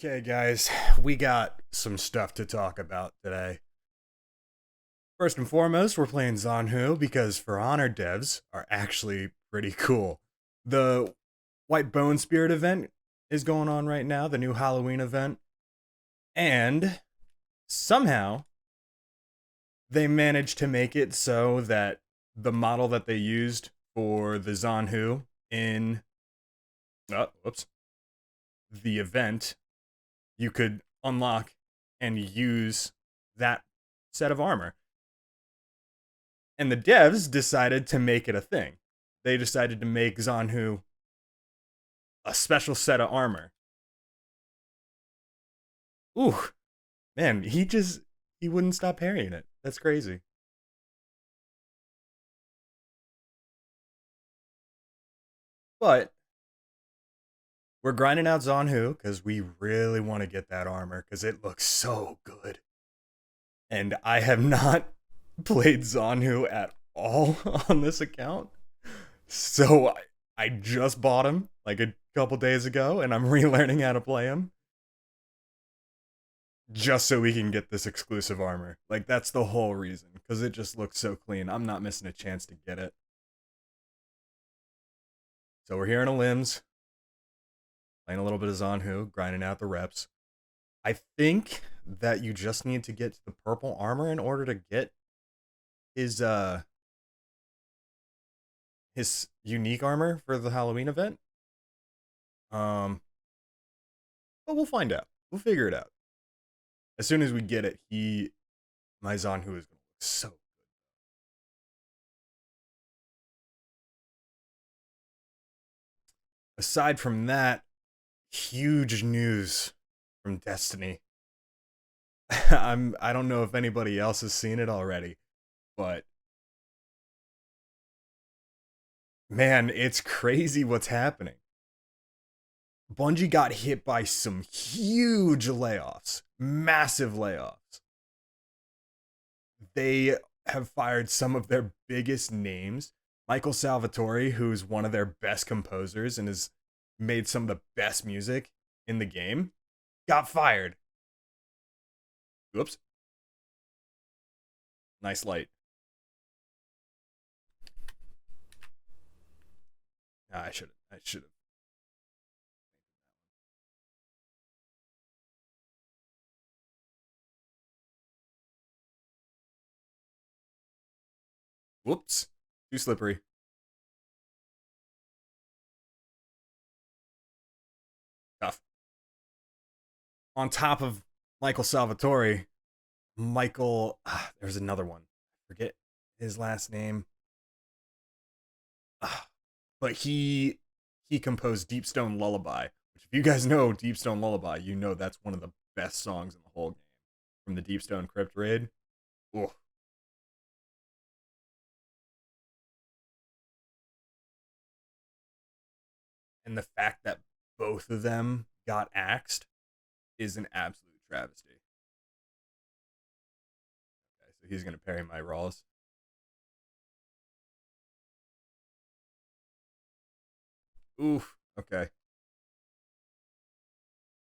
Okay, guys, we got some stuff to talk about today. First and foremost, we're playing Zhanhu because For Honor devs are actually pretty cool. The White Bone Spirit event is going on right now, the new Halloween event, and somehow they managed to make it so that the model that they used for the Zhanhu in whoops, the event, you could unlock and use that set of armor. And the devs decided to make it a thing. They decided to make Zhanhu a special set of armor. Ooh, man, he wouldn't stop parrying it. That's crazy. But we're grinding out Zhanhu because we really want to get that armor because it looks so good. And I have not played Zhanhu at all on this account. So I just bought him like a couple days ago and I'm relearning how to play him just so we can get this exclusive armor. Like that's the whole reason because it just looks so clean. I'm not missing a chance to get it. So we're here in Elims, playing a little bit of Zhanhu, grinding out the reps. I think that you just need to get the purple armor in order to get his his unique armor for the Halloween event. Um, but we'll find out. We'll figure it out. As soon as we get it, my Zhanhu is gonna look so. Aside from that, huge news from Destiny. I don't know if anybody else has seen it already, but man, it's crazy what's happening. Bungie got hit by some huge layoffs, massive layoffs. They have fired some of their biggest names. Michael Salvatore, who's one of their best composers and has made some of the best music in the game, got fired. Whoops. Nice light. Ah, I should have. Whoops. Too slippery. Tough. On top of Michael Salvatore, there's another one. Forget his last name. But he composed Deep Stone Lullaby, which if you guys know Deep Stone Lullaby, you know that's one of the best songs in the whole game from the Deep Stone Crypt raid. Ooh. And the fact that both of them got axed is an absolute travesty. Okay, so he's gonna parry my rolls. Oof. Okay.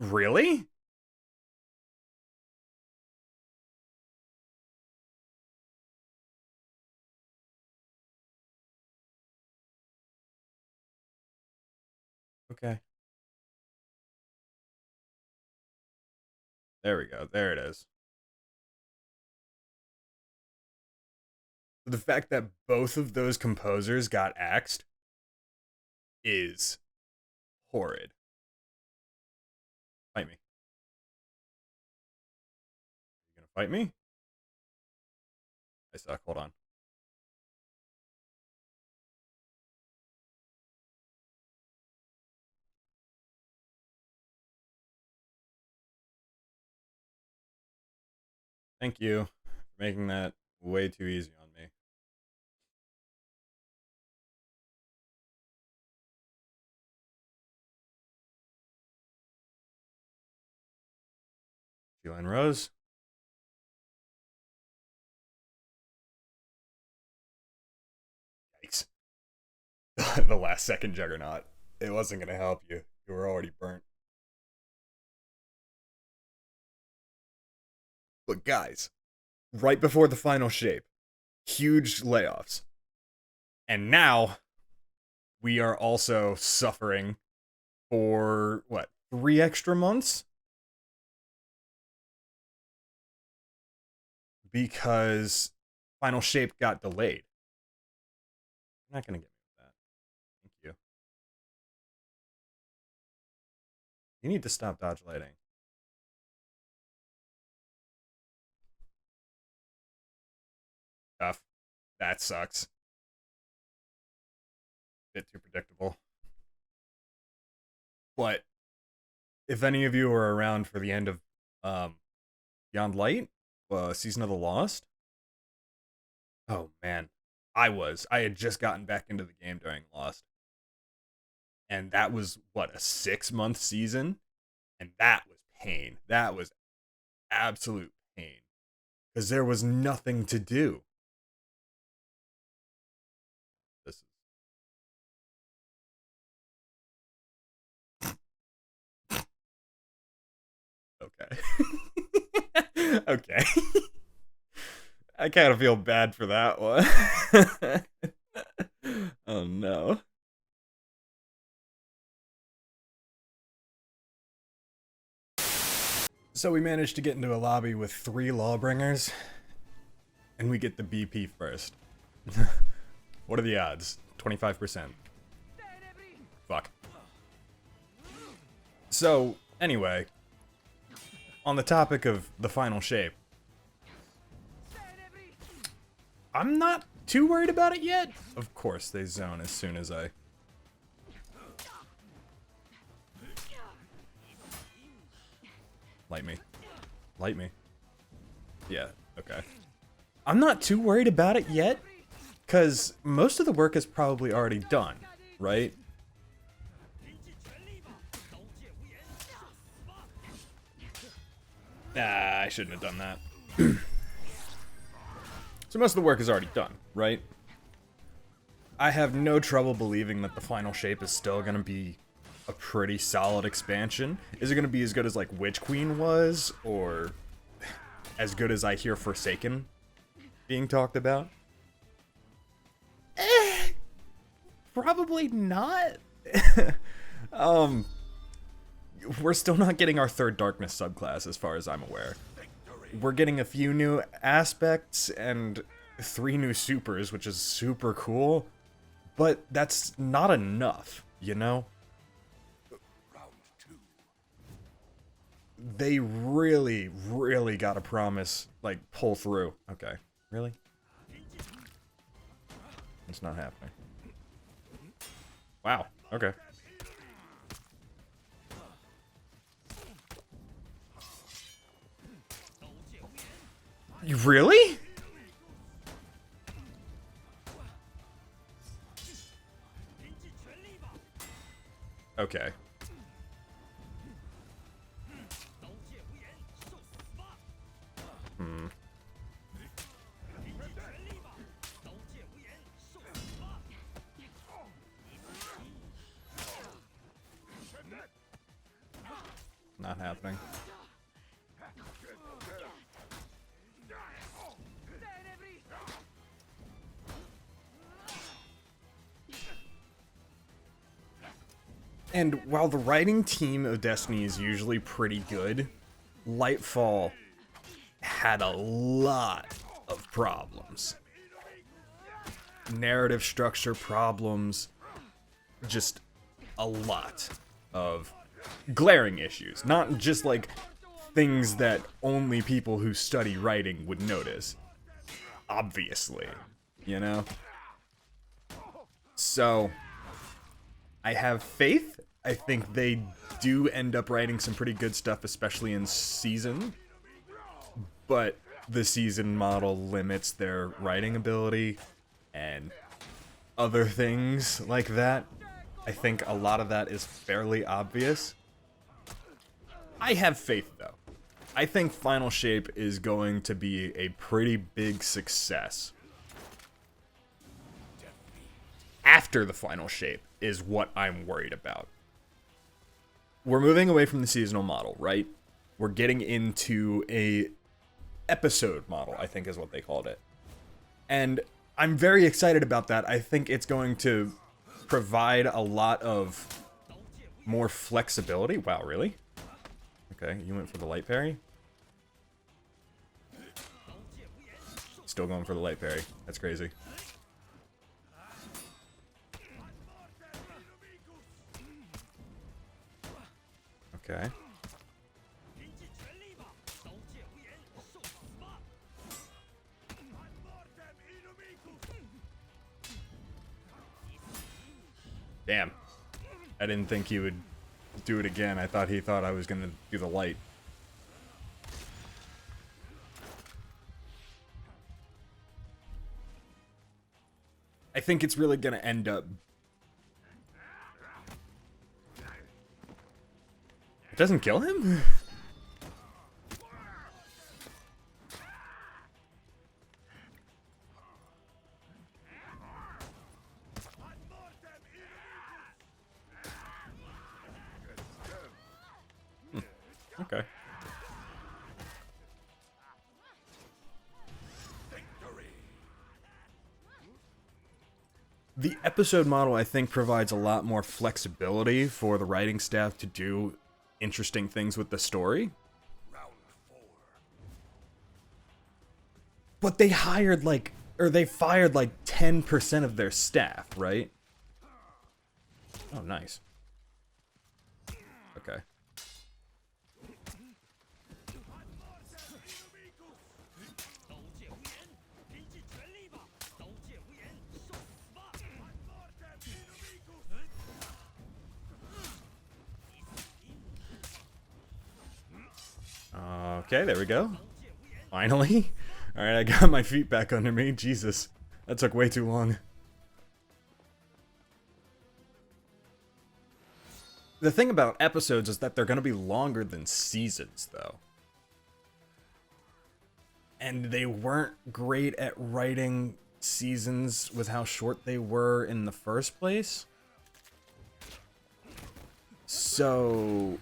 Really? Okay. There we go. There it is. The fact that both of those composers got axed is horrid. Fight me. You gonna fight me? I suck. Hold on. Thank you for making that way too easy on me. Feline Rose. Yikes. The last second Juggernaut. It wasn't going to help you. You were already burnt. But guys, right before the final shape, huge layoffs. And now we are also suffering for what, 3 extra months? Because final shape got delayed. I'm not gonna get me with that. Thank you. You need to stop dodge lighting. Tough. That sucks. Bit too predictable. But if any of you are around for the end of Beyond Light, Season of the Lost, oh man, I had just gotten back into the game during Lost, and that was what, a 6-month season, and that was pain. That was absolute pain because there was nothing to do. This is okay. Okay. I kind of feel bad for that one. Oh no. So we managed to get into a lobby with 3 Lawbringers, and we get the BP first. What are the odds? 25%. Fuck. So, anyway, on the topic of the final shape, I'm not too worried about it yet. Of course, they zone as soon as I... Light me. Light me. Yeah, okay. I'm not too worried about it yet, because most of the work is probably already done, right? I shouldn't have done that. So most of the work is already done, right? I have no trouble believing that the final shape is still going to be a pretty solid expansion. Is it going to be as good as, like, Witch Queen was? Or as good as I hear Forsaken being talked about? Probably not. We're still not getting our 3rd Darkness subclass as far as I'm aware. We're getting a few new aspects and 3 new supers, which is super cool, but that's not enough, you know? They really, really gotta promise, like, pull through. Okay, really? It's not happening. Wow, okay. You really? Okay. Not happening. And while the writing team of Destiny is usually pretty good, Lightfall had a lot of problems. Narrative structure problems, just a lot of glaring issues. Not just like things that only people who study writing would notice. Obviously, you know? So, I have faith. I think they do end up writing some pretty good stuff, especially in season. But the season model limits their writing ability and other things like that. I think a lot of that is fairly obvious. I have faith, though. I think Final Shape is going to be a pretty big success. After the Final Shape is what I'm worried about. We're moving away from the seasonal model, right? We're getting into a episode model, I think is what they called it. And I'm very excited about that. I think it's going to provide a lot of more flexibility. Wow, really? Okay, you went for the light parry? Still going for the light parry. That's crazy. Okay. Damn. I didn't think he would do it again. I thought he thought I was gonna do the light. I think it's really gonna end up... It doesn't kill him? Okay. The episode model, I think, provides a lot more flexibility for the writing staff to do interesting things with the story. But they hired like, or they fired like 10% of their staff, right? Oh, nice. Okay. Okay, there we go. Finally. Alright, I got my feet back under me. Jesus. That took way too long. The thing about episodes is that they're going to be longer than seasons, though. And they weren't great at writing seasons with how short they were in the first place. So...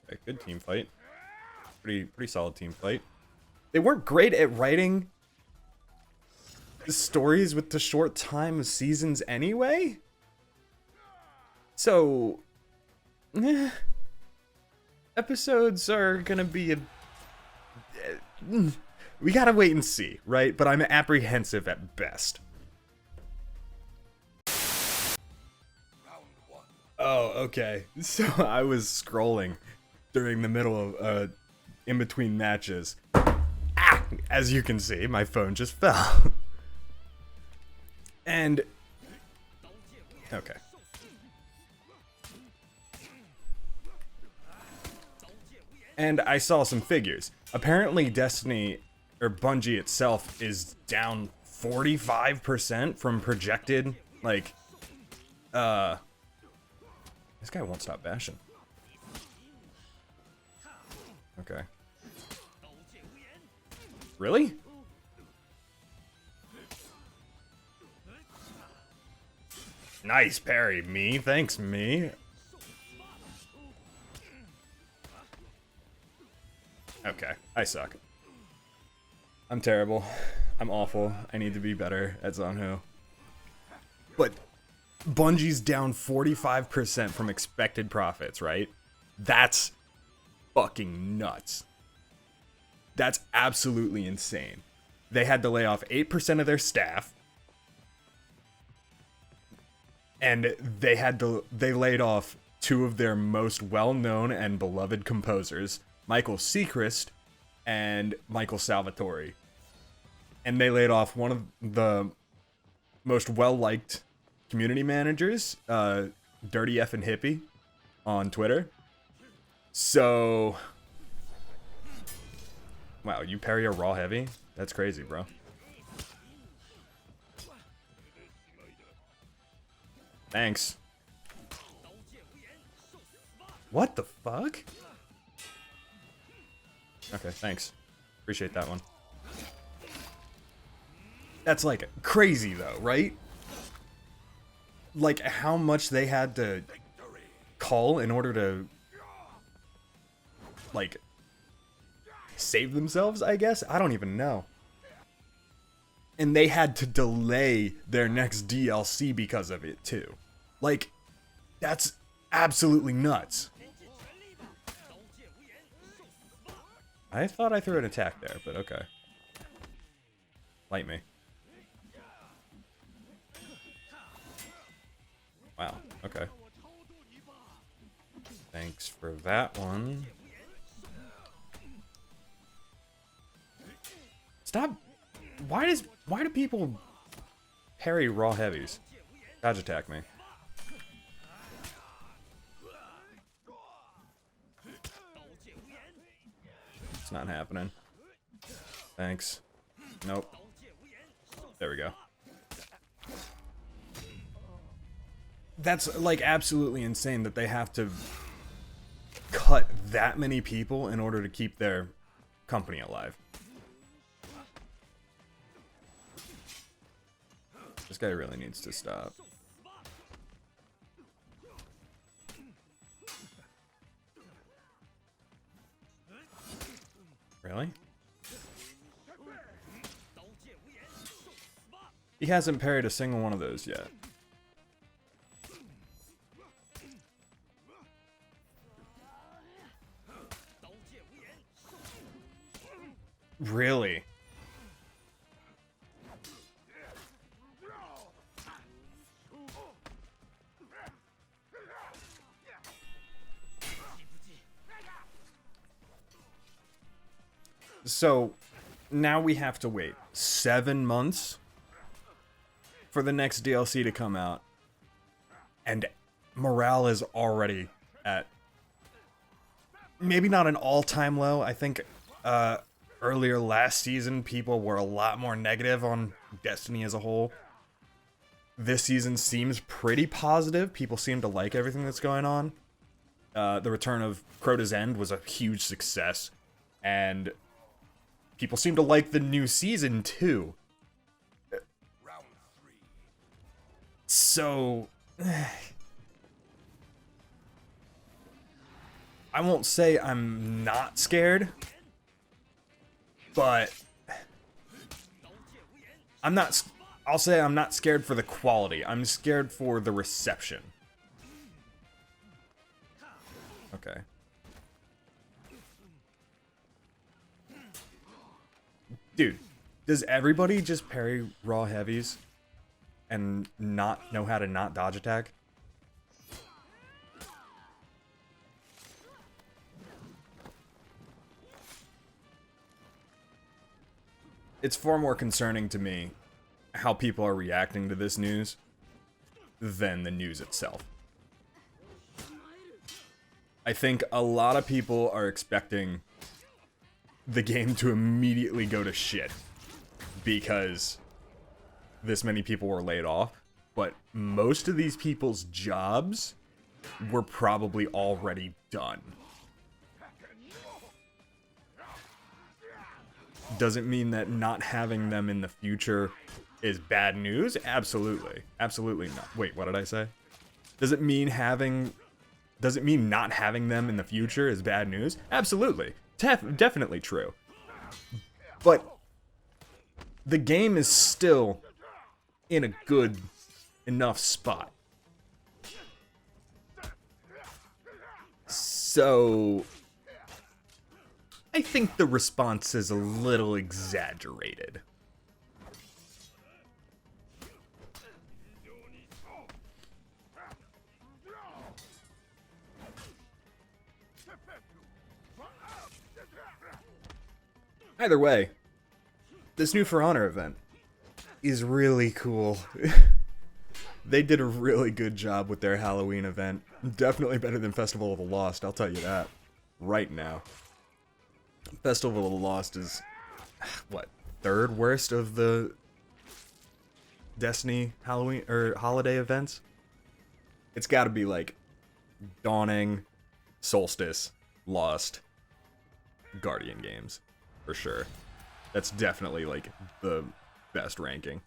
Okay, good team fight. Pretty solid team fight. They weren't great at writing the stories with the short time of seasons anyway. So, episodes are gonna be we gotta wait and see, right? But I'm apprehensive at best. Oh, okay. So I was scrolling during the middle of, in between matches. Ah! As you can see, my phone just fell. And... okay. And I saw some figures. Apparently Destiny, or Bungie itself, is down 45% from projected, like, this guy won't stop bashing. Okay. Really? Nice parry, me. Thanks, me. Okay, I suck. I'm terrible. I'm awful. I need to be better at Zhanhu. But Bungie's down 45% from expected profits, right? That's fucking nuts. That's absolutely insane. They had to lay off 8% of their staff. And they laid off two of their most well-known and beloved composers, Michael Seacrest and Michael Salvatore. And they laid off one of the most well-liked community managers, Dirty F and Hippie, on Twitter. So, wow, you parry a raw heavy? That's crazy, bro. Thanks. What the fuck? Okay, thanks. Appreciate that one. That's like crazy though, right? Like how much they had to cull in order to like save themselves, I guess? I don't even know. And they had to delay their next DLC because of it too. Like, that's absolutely nuts. I thought I threw an attack there, but okay. Light me. Wow, okay. Thanks for that one. Stop. Why do people parry raw heavies? Dodge attack me. It's not happening. Thanks. Nope. There we go. That's like absolutely insane that they have to cut that many people in order to keep their company alive. This guy really needs to stop. Really? He hasn't parried a single one of those yet. Really? So, now we have to wait 7 months for the next DLC to come out. And morale is already at maybe not an all-time low. I think earlier last season people were a lot more negative on Destiny as a whole. This season seems pretty positive. People seem to like everything that's going on. The return of Crota's End was a huge success. And people seem to like the new season too. So I won't say I'm not scared, but I'll say I'm not scared for the quality. I'm scared for the reception. Okay. Dude, does everybody just parry raw heavies and not know how to not dodge attack? It's far more concerning to me how people are reacting to this news than the news itself. I think a lot of people are expecting the game to immediately go to shit because this many people were laid off, but most of these people's jobs were probably already done. Doesn't mean that not having them in the future is bad news? Absolutely. Absolutely not. Wait, what did I say? Does it mean not having them in the future is bad news? Absolutely. Definitely true. But the game is still in a good enough spot. So I think the response is a little exaggerated. Either way, this new For Honor event is really cool. They did a really good job with their Halloween event. Definitely better than Festival of the Lost, I'll tell you that right now. Festival of the Lost is, what, third worst of the Destiny Halloween or holiday events? It's got to be like Dawning, Solstice, Lost, Guardian games, for sure. That's definitely like the best ranking.